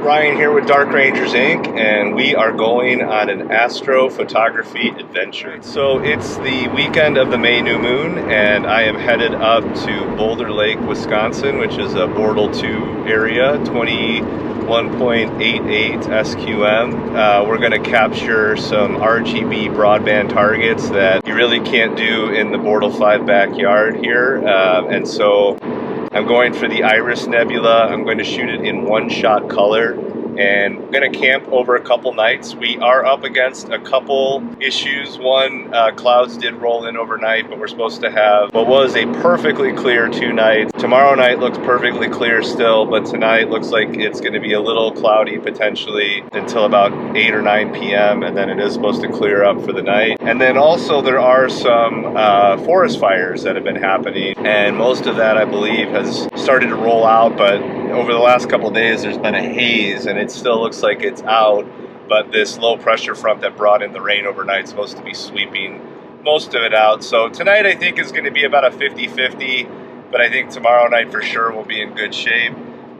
Ryan here with Dark Rangers Inc. and we are going on an astrophotography adventure. So it's the weekend of the May new moon and I am headed up to Boulder Lake, Wisconsin, which is a Bortle 2 area, 21.88 SQM. We're going to capture some RGB broadband targets that you really can't do in the Bortle 5 backyard here. And so I'm going for the Iris Nebula. I'm going to shoot it in one-shot color, and I'm going to camp over a couple nights. We are up against a couple issues. One, clouds did roll in overnight, but we're supposed to have what was a perfectly clear 2 nights. Tomorrow night looks perfectly clear still, but tonight looks like it's going to be a little cloudy potentially until about 8 or 9 p.m. and then it is supposed to clear up for the night. And then also there are some forest fires that have been happening, and most of that I believe has started to roll out, but over the last couple of days there's been a haze and it still looks like it's out, but this low pressure front that brought in the rain overnight is supposed to be sweeping most of it out. So tonight I think is going to be about a 50-50, but I think tomorrow night for sure we'll be in good shape.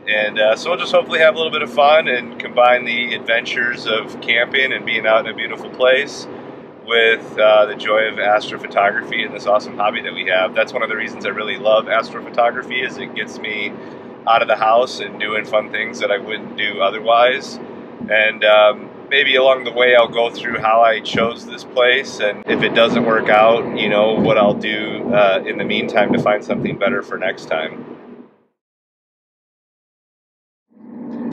And so we'll just hopefully have a little bit of fun and combine the adventures of camping and being out in a beautiful place with the joy of astrophotography and this awesome hobby that we have. That's one of the reasons I really love astrophotography, is it gets me out of the house and doing fun things that I wouldn't do otherwise. And maybe along the way I'll go through how I chose this place, and if it doesn't work out, you know, what I'll do in the meantime to find something better for next time.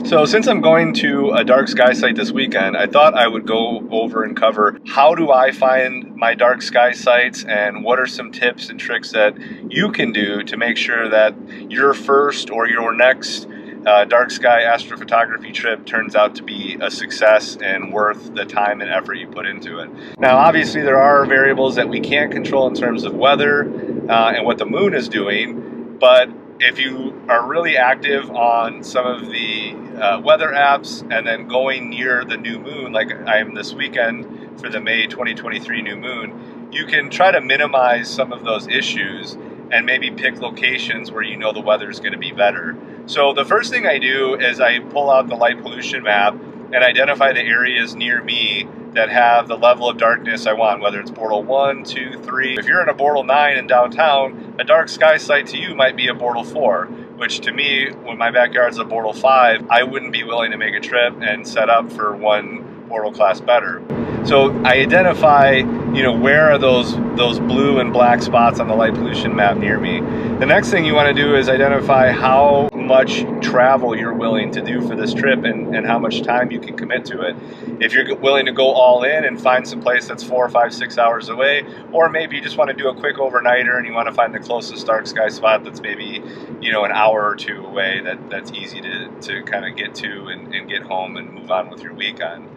So since I'm going to a dark sky site this weekend, I thought I would go over and cover how do I find my dark sky sites and what are some tips and tricks that you can do to make sure that your first or your next dark sky astrophotography trip turns out to be a success and worth the time and effort you put into it. Now obviously there are variables that we can't control in terms of weather and what the moon is doing, but if you are really active on some of the weather apps and then going near the new moon, like I am this weekend for the May 2023 new moon, you can try to minimize some of those issues and maybe pick locations where you know the weather is going to be better. So the first thing I do is I pull out the light pollution map and identify the areas near me that have the level of darkness I want, whether it's Bortle 1, 2, 3. If you're in a Bortle 9 in downtown, a dark sky site to you might be a Bortle 4, which to me, when my backyard's a Bortle 5, I wouldn't be willing to make a trip and set up for one Bortle class better. So I identify, you know, where are those blue and black spots on the light pollution map near me. The next thing you want to do is identify how much travel you're willing to do for this trip and how much time you can commit to it. If you're willing to go all in and find some place that's 4, 5, 6 hours away, or maybe you just want to do a quick overnighter and you want to find the closest dark sky spot that's maybe, you know, an hour or two away that's easy to kind of get to and get home and move on with your weekend.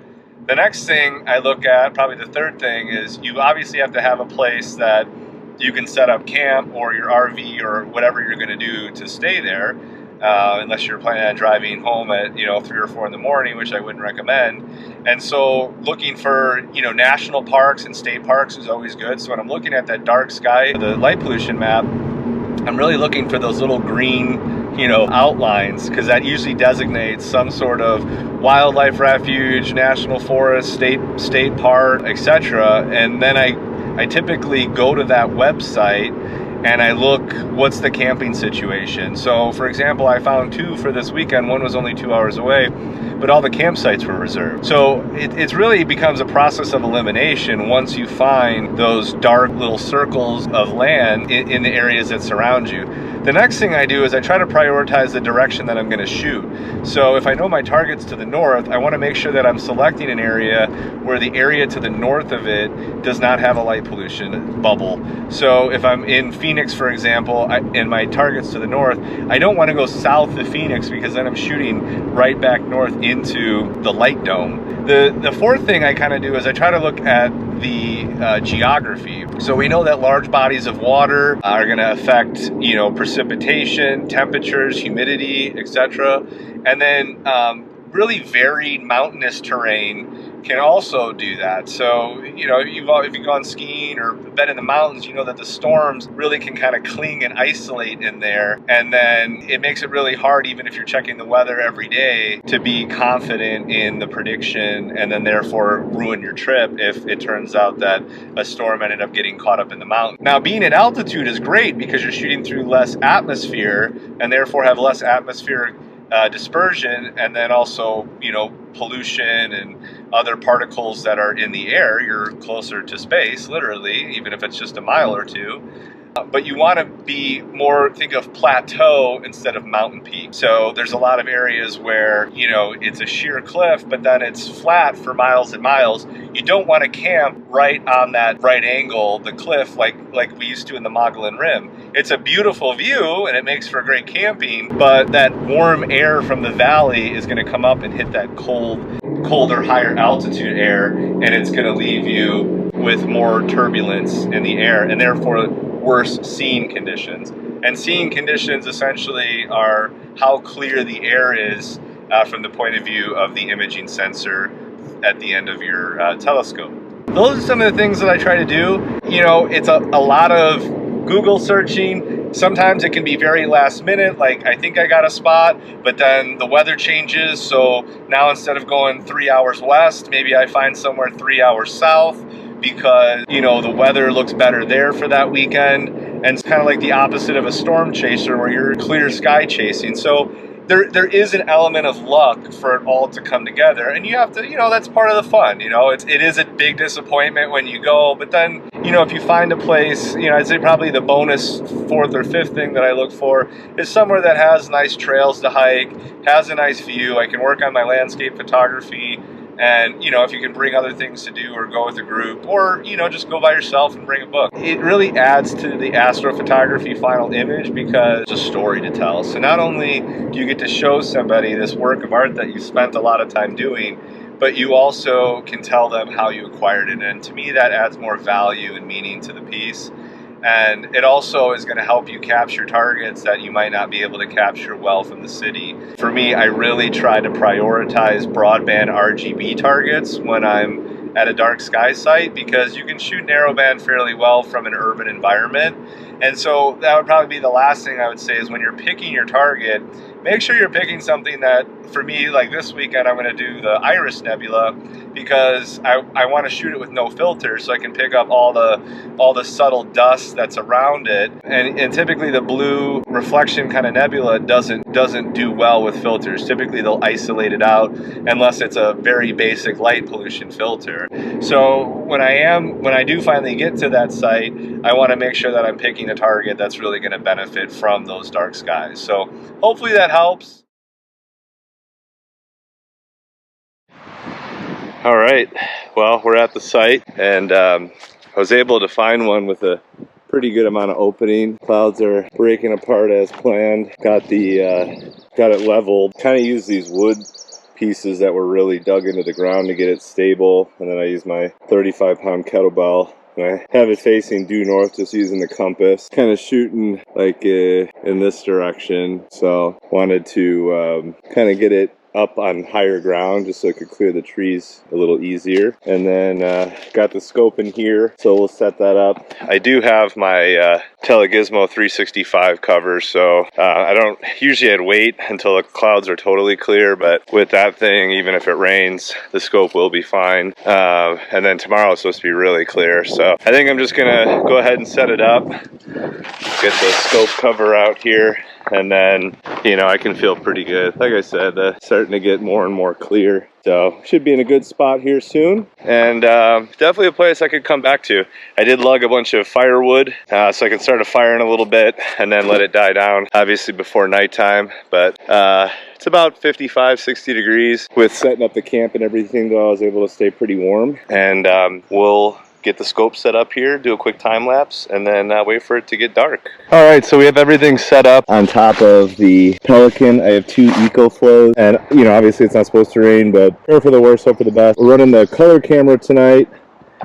The next thing I look at, probably the third thing, is you obviously have to have a place that you can set up camp or your RV or whatever you're going to do to stay there, unless you're planning on driving home at 3 or 4 in the morning, which I wouldn't recommend. And so looking for national parks and state parks is always good. So when I'm looking at that dark sky, the light pollution map, I'm really looking for those little green outlines, because that usually designates some sort of wildlife refuge, national forest, state park, etc. And then I typically go to that website and I look, what's the camping situation? So for example, I found 2 for this weekend. One was only 2 hours away, but all the campsites were reserved. So it really becomes a process of elimination once you find those dark little circles of land in the areas that surround you. The next thing I do is I try to prioritize the direction that I'm going to shoot. So if I know my target's to the north, I want to make sure that I'm selecting an area where the area to the north of it does not have a light pollution bubble. So if I'm in Phoenix, for example, and my target's to the north, I don't want to go south of Phoenix, because then I'm shooting right back north into the light dome. The fourth thing I kind of do is I try to look at the geography. So we know that large bodies of water are going to affect, precipitation, temperatures, humidity, etc. And then really varied mountainous terrain can also do that. So, you know, if you've gone skiing or been in the mountains, you know that the storms really can kind of cling and isolate in there. And then it makes it really hard, even if you're checking the weather every day, to be confident in the prediction and then therefore ruin your trip if it turns out that a storm ended up getting caught up in the mountain. Now, being at altitude is great because you're shooting through less atmosphere and therefore have less atmospheric dispersion, and then also, you know, pollution and other particles that are in the air. You're closer to space, literally, even if it's just a mile or two. But you want to be more, think of plateau instead of mountain peak. So there's a lot of areas where, you know, it's a sheer cliff, but then it's flat for miles and miles. You don't want to camp right on that right angle, the cliff, like we used to in the Mogollon Rim. It's a beautiful view and it makes for great camping, but that warm air from the valley is going to come up and hit that colder, higher altitude air, and it's going to leave you with more turbulence in the air, and therefore worse seeing conditions. And seeing conditions essentially are how clear the air is from the point of view of the imaging sensor at the end of your telescope. Those are some of the things that I try to do. You know, it's a lot of Google searching. Sometimes it can be very last minute, like I think I got a spot, but then the weather changes, so now instead of going 3 hours west, maybe I find somewhere 3 hours south, because, you know, the weather looks better there for that weekend. And it's kind of like the opposite of a storm chaser where you're clear sky chasing. So there is an element of luck for it all to come together, and you have to, you know, that's part of the fun. You know, it is a big disappointment when you go, but then, you know, if you find a place, you know, I'd say probably the bonus fourth or fifth thing that I look for is somewhere that has nice trails to hike, has a nice view. I can work on my landscape photography. And, you know, if you can bring other things to do or go with a group, or, you know, just go by yourself and bring a book. It really adds to the astrophotography final image because it's a story to tell. So not only do you get to show somebody this work of art that you spent a lot of time doing, but you also can tell them how you acquired it. And to me, that adds more value and meaning to the piece. And it also is going to help you capture targets that you might not be able to capture well from the city. For me, I really try to prioritize broadband RGB targets when I'm at a dark sky site, because you can shoot narrowband fairly well from an urban environment. And so that would probably be the last thing I would say is when you're picking your target, make sure you're picking something that, for me, like this weekend, I'm going to do the Iris Nebula, because I want to shoot it with no filter so I can pick up all the subtle dust that's around it. And typically the blue reflection kind of nebula doesn't do well with filters. Typically they'll isolate it out unless it's a very basic light pollution filter. So when I do finally get to that site, I want to make sure that I'm picking a target that's really going to benefit from those dark skies. So hopefully that helps. All right, well, we're at the site, and I was able to find one with a pretty good amount of opening. Clouds are breaking apart as planned. Got it leveled. Kind of used these wood pieces that were really dug into the ground to get it stable, and then I used my 35-pound kettlebell. And I have it facing due north, just using the compass, kind of shooting like in this direction. So wanted to kind of get it up on higher ground just so it could clear the trees a little easier. And then got the scope in here, so we'll set that up. I do have my Telegizmo 365 cover, so I don't usually, I'd wait until the clouds are totally clear, but with that thing, even if it rains, the scope will be fine. And then tomorrow it's supposed to be really clear, so I think I'm just gonna go ahead and set it up, get the scope cover out here, and then, you know, I can feel pretty good. Like I said, starting to get more and more clear. So should be in a good spot here soon, and definitely a place I could come back to. I did lug a bunch of firewood so I can start a fire in a little bit and then let it die down, obviously before nighttime. But it's about 55, 60 degrees. With setting up the camp and everything, though, I was able to stay pretty warm. And we'll get the scope set up here, do a quick time lapse, and then wait for it to get dark. All right, so we have everything set up on top of the Pelican. I have 2 EcoFlows, and you know, obviously it's not supposed to rain, but prepare for the worst, hope for the best. We're running the color camera tonight,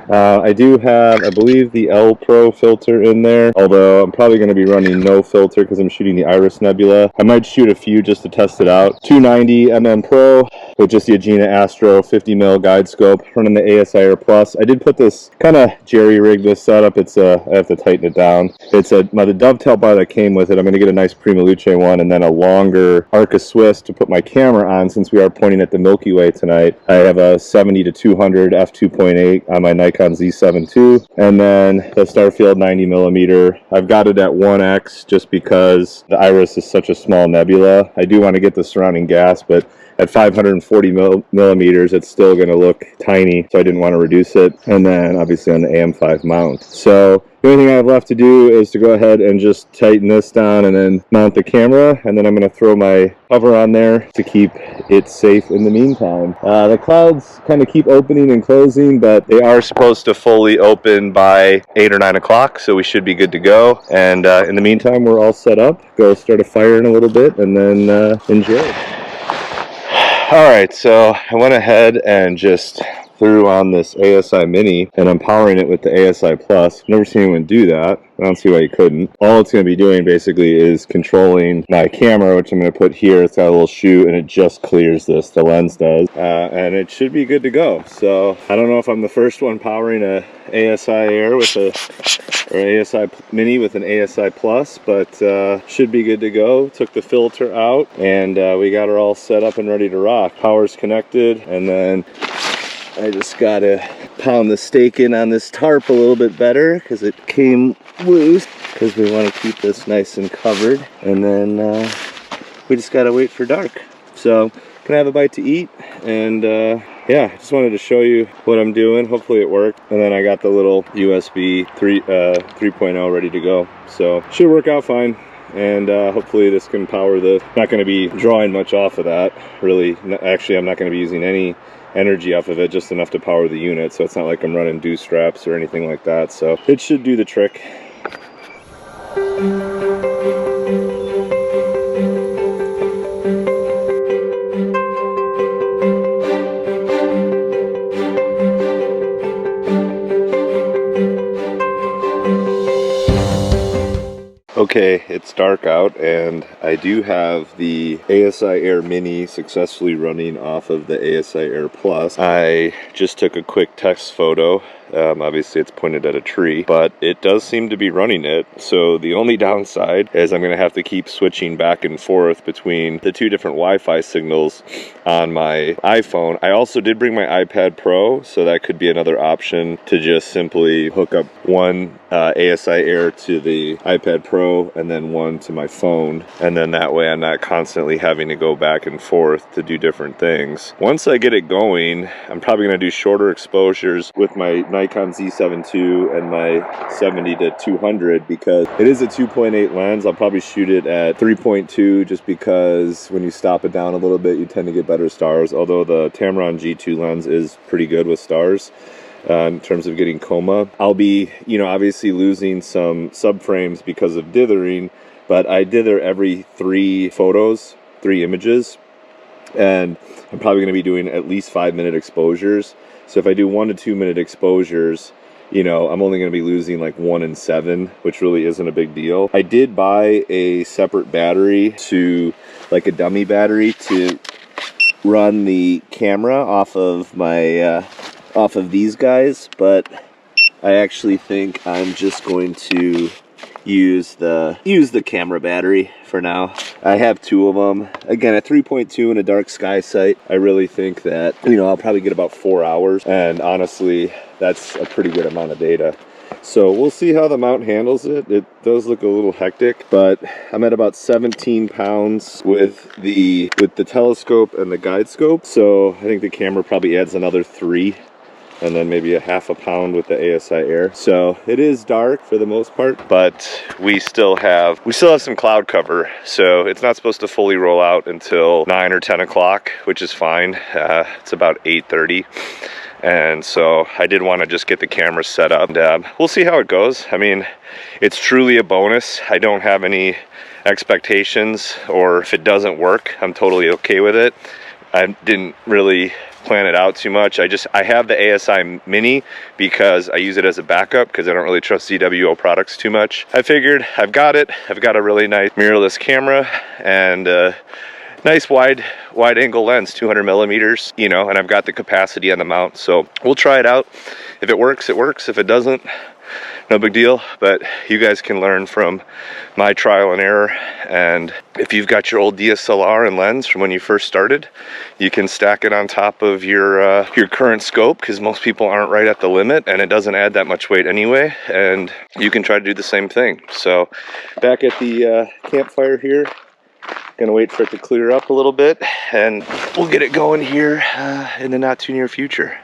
I do have, I believe, the L Pro filter in there, although I'm probably going to be running no filter because I'm shooting the Iris Nebula. I might shoot a few just to test it out. 290mm Pro with just the Agena Astro 50mm guide scope, running the ASI Air Plus. I did put this, kind of jerry-rig this setup. It's I have to tighten it down. It's the dovetail bar that came with it. I'm going to get a nice Prima Luce one and then a longer Arca Swiss to put my camera on since we are pointing at the Milky Way tonight. I have a 70 to 200 f2.8 on my Nikon Z7 II, and then the Starfield 90mm. I've got it at 1x just because the Iris is such a small nebula. I do want to get the surrounding gas, but at 540 millimeters, it's still going to look tiny, so I didn't want to reduce it. And then obviously on the AM5 mount. So the only thing I have left to do is to go ahead and just tighten this down and then mount the camera, and then I'm going to throw my cover on there to keep it safe in the meantime. The clouds kind of keep opening and closing, but they are supposed to fully open by 8 or 9 o'clock, so we should be good to go. And in the meantime, we're all set up. Go start a fire in a little bit and then enjoy. Alright, so I went ahead and just threw on this ASI Mini, and I'm powering it with the ASI Plus. Never seen anyone do that. I don't see why you couldn't. All it's going to be doing basically is controlling my camera, which I'm going to put here. It's got a little shoe, and it just clears this. The lens does. And it should be good to go. So I don't know if I'm the first one powering a ASI Air with a, or ASI Mini with an ASI Plus, but should be good to go. Took the filter out, and we got her all set up and ready to rock. Power's connected, and then I just gotta pound the stake in on this tarp a little bit better because it came loose, because we want to keep this nice and covered. And then we just gotta wait for dark. So gonna have a bite to eat, and yeah, just wanted to show you what I'm doing. Hopefully it worked. And then I got the little USB 3.0 ready to go, so should work out fine. And hopefully this can power the, not going to be drawing much off of that really. Actually, I'm not going to be using any energy off of it, just enough to power the unit, so it's not like I'm running dew straps or anything like that, so it should do the trick. Okay, it's dark out, and I do have the ASI Air Mini successfully running off of the ASI Air Plus. I just took a quick test photo. Obviously it's pointed at a tree, but it does seem to be running it. So the only downside is I'm gonna have to keep switching back and forth between the two different Wi-Fi signals on my iPhone. I also did bring my iPad Pro, so that could be another option to just simply hook up one ASI Air to the iPad Pro and then one to my phone. And then that way I'm not constantly having to go back and forth to do different things. Once I get it going, I'm probably gonna do shorter exposures with my Nikon Z7 II and my 70 to 200 because it is a 2.8 lens. I'll probably shoot it at 3.2 just because when you stop it down a little bit, you tend to get better stars, although the Tamron G2 lens is pretty good with stars. In terms of getting coma, I'll be, you know, obviously losing some subframes because of dithering, but I dither every 3 photos, 3 images, and I'm probably going to be doing at least 5-minute exposures. So if I do 1 to 2 minute exposures, you know, I'm only going to be losing like 1 in 7, which really isn't a big deal. I did buy a separate battery, to like a dummy battery, to run the camera off of my off of these guys, but I actually think I'm just going to use the camera battery for now. I have 2 of them. Again, at 3.2 in a dark sky sight, I really think that, you know, I'll probably get about 4 hours, and honestly, that's a pretty good amount of data. So we'll see how the mount handles it. It does look a little hectic, but I'm at about 17 pounds with the telescope and the guide scope. So I think the camera probably adds another 3. And then maybe a ½ pound with the ASI Air. So it is dark for the most part, but we still have some cloud cover. So it's not supposed to fully roll out until 9 or 10 o'clock, which is fine. It's about 8:30. And so I did want to just get the camera set up. And, we'll see how it goes. I mean, it's truly a bonus. I don't have any expectations, or if it doesn't work, I'm totally okay with it. I didn't really plan it out too much. I have the ASI Mini because I use it as a backup because I don't really trust ZWO products too much. I figured I've got it. I've got a really nice mirrorless camera and nice wide angle lens, 200 millimeters, you know, and I've got the capacity on the mount. So we'll try it out. If it works, it works. If it doesn't, no big deal. But you guys can learn from my trial and error. And if you've got your old DSLR and lens from when you first started, you can stack it on top of your current scope, because most people aren't right at the limit and it doesn't add that much weight anyway. And you can try to do the same thing. So back at the campfire here, gonna wait for it to clear up a little bit and we'll get it going here in the not too near future.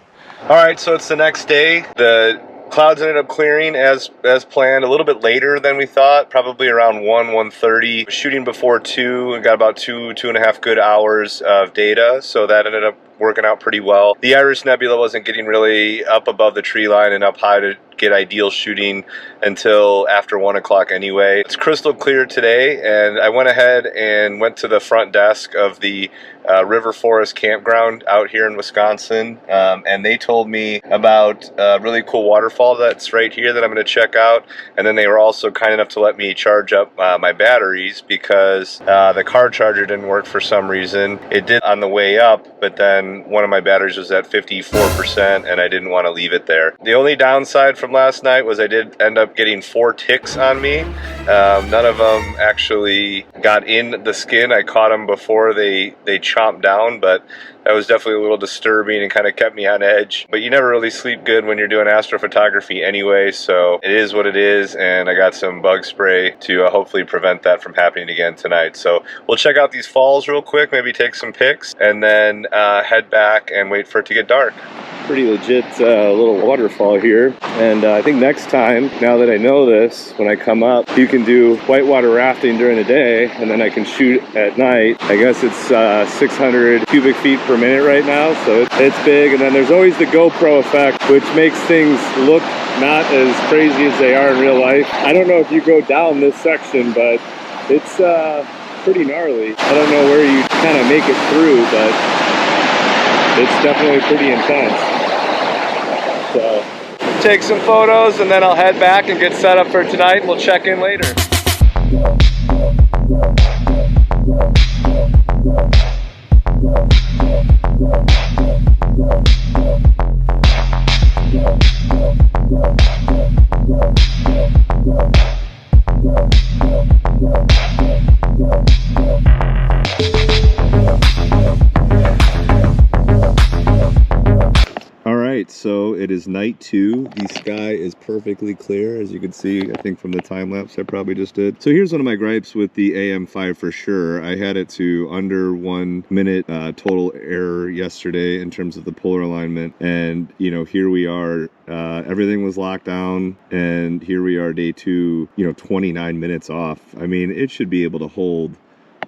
All right, so it's the next day. The clouds ended up clearing as planned, a little bit later than we thought, probably around 1:30. Shooting before 2 and got about two and a half good hours of data, so that ended up working out pretty well. The Iris Nebula wasn't getting really up above the tree line and up high to get ideal shooting until after 1 o'clock anyway. It's crystal clear today, and I went ahead and went to the front desk of the River Forest campground out here in Wisconsin, and they told me about a really cool waterfall that's right here that I'm going to check out. And then they were also kind enough to let me charge up my batteries because the car charger didn't work for some reason. It did on the way up, but then one of my batteries was at 54% and I didn't want to leave it there. The only downside from last night was I did end up getting 4 ticks on me. None of them actually got in the skin. I caught them before they chomped down, but that was definitely a little disturbing and kind of kept me on edge. But you never really sleep good when you're doing astrophotography anyway, so it is what it is, and I got some bug spray to hopefully prevent that from happening again tonight. So we'll check out these falls real quick, maybe take some pics, and then head back and wait for it to get dark. Pretty legit little waterfall here, and I think next time, now that I know this, when I come up, you can do whitewater rafting during the day and then I can shoot at night. I guess it's 600 cubic feet per minute right now, so it's big. And then there's always the GoPro effect, which makes things look not as crazy as they are in real life. I don't know if you go down this section, but it's pretty gnarly. I don't know where you kind of make it through, but it's definitely pretty intense. So take some photos and then I'll head back and get set up for tonight. We'll check in later. So it is night 2. The sky is perfectly clear, as you can see, I think from the time lapse I probably just did. So here's one of my gripes with the AM5 for sure. I had it to under 1 minute total error yesterday in terms of the polar alignment, and you know, here we are, everything was locked down, and here we are day 2, you know, 29 minutes off. I mean, it should be able to hold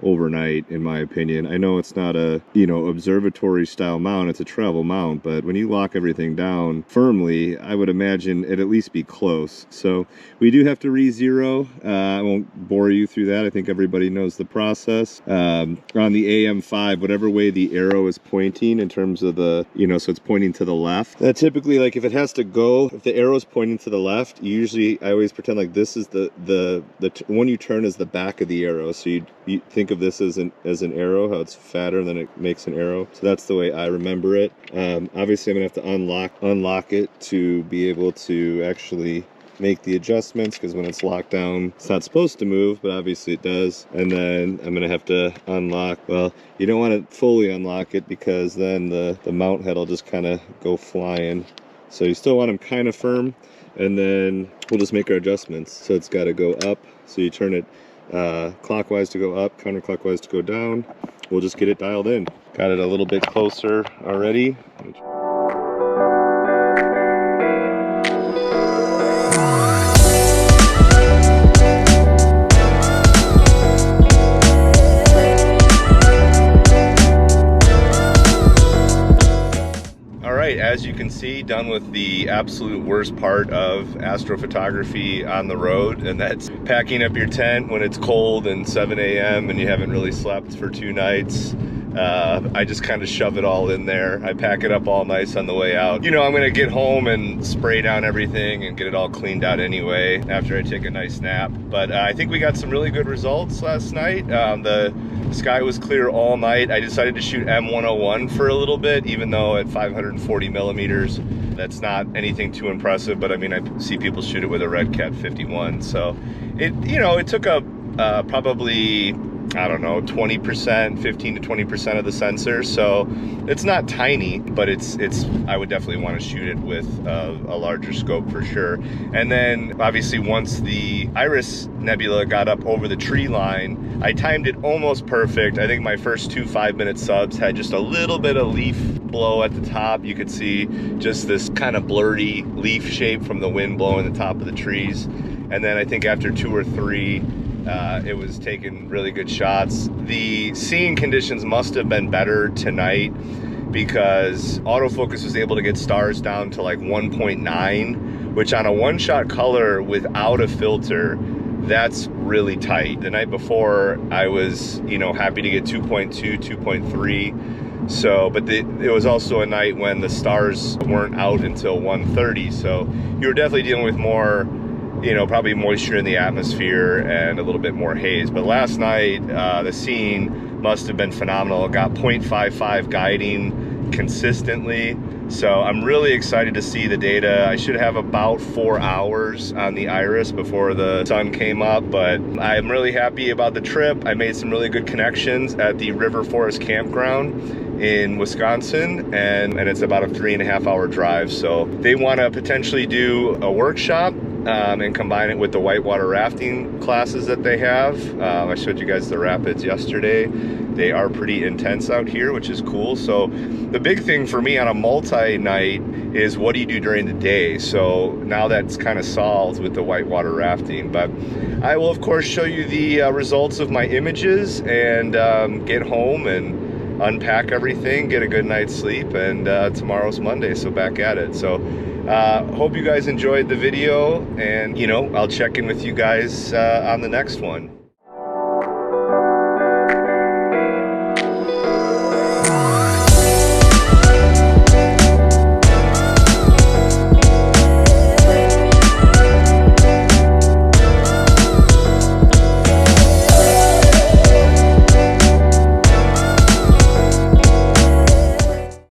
overnight, in my opinion. I know it's not a, you know, observatory style mount, it's a travel mount, but when you lock everything down firmly, I would imagine it'd at least be close. So we do have to re-zero. I won't bore you through that. I think everybody knows the process. On the AM5, whatever way the arrow is pointing in terms of the, you know, so it's pointing to the left. Typically, like if it has to go, if the arrow is pointing to the left, usually I always pretend like this is the one you turn is the back of the arrow. So you think of this as an arrow, how it's fatter and then it makes an arrow. So that's the way I remember it. Obviously I'm gonna have to unlock it to be able to actually make the adjustments, because when it's locked down it's not supposed to move, but obviously it does. And then I'm gonna have to unlock, well, you don't want to fully unlock it because then the mount head will just kind of go flying. So you still want them kind of firm, and then we'll just make our adjustments. So it's got to go up, so you turn it clockwise to go up, counterclockwise to go down. We'll just get it dialed in. Got it a little bit closer already. As you can see, done with the absolute worst part of astrophotography on the road, and that's packing up your tent when it's cold and 7 a.m. and you haven't really slept for 2 nights. I just kind of shove it all in there. I pack it up all nice on the way out. You know, I'm gonna get home and spray down everything and get it all cleaned out anyway after I take a nice nap. But I think we got some really good results last night. The sky was clear all night. I decided to shoot M101 for a little bit, even though at 540 millimeters, that's not anything too impressive. But I mean, I see people shoot it with a Red Cat 51. So it, you know, it took up probably, I don't know, 20%, 15 to 20% of the sensor. So it's not tiny, but it's I would definitely want to shoot it with a larger scope for sure. And then obviously once the Iris Nebula got up over the tree line, I timed it almost perfect. I think my first 2 5-minute subs had just a little bit of leaf blow at the top. You could see just this kind of blurry leaf shape from the wind blowing the top of the trees. And then I think after 2 or 3, it was taking really good shots. The seeing conditions must have been better tonight because autofocus was able to get stars down to like 1.9, which on a one-shot color without a filter, that's really tight. The night before, I was, you know, happy to get 2.2, 2.3. So, but it was also a night when the stars weren't out until 1:30. So you were definitely dealing with more, you know, probably moisture in the atmosphere and a little bit more haze. But last night, the seeing must have been phenomenal. It got 0.55 guiding consistently. So I'm really excited to see the data. I should have about 4 hours on the Iris before the sun came up, but I'm really happy about the trip. I made some really good connections at the River Forest Campground in Wisconsin, and it's about a 3.5 hour drive. So they want to potentially do a workshop and combine it with the whitewater rafting classes that they have. I showed you guys the rapids yesterday. They are pretty intense out here, which is cool. So the big thing for me on a multi-night is what do you do during the day? So now that's kind of solved with the whitewater rafting. But I will of course show you the results of my images and get home and unpack everything, get a good night's sleep, and tomorrow's Monday, so back at it. So hope you guys enjoyed the video, and you know, I'll check in with you guys on the next one.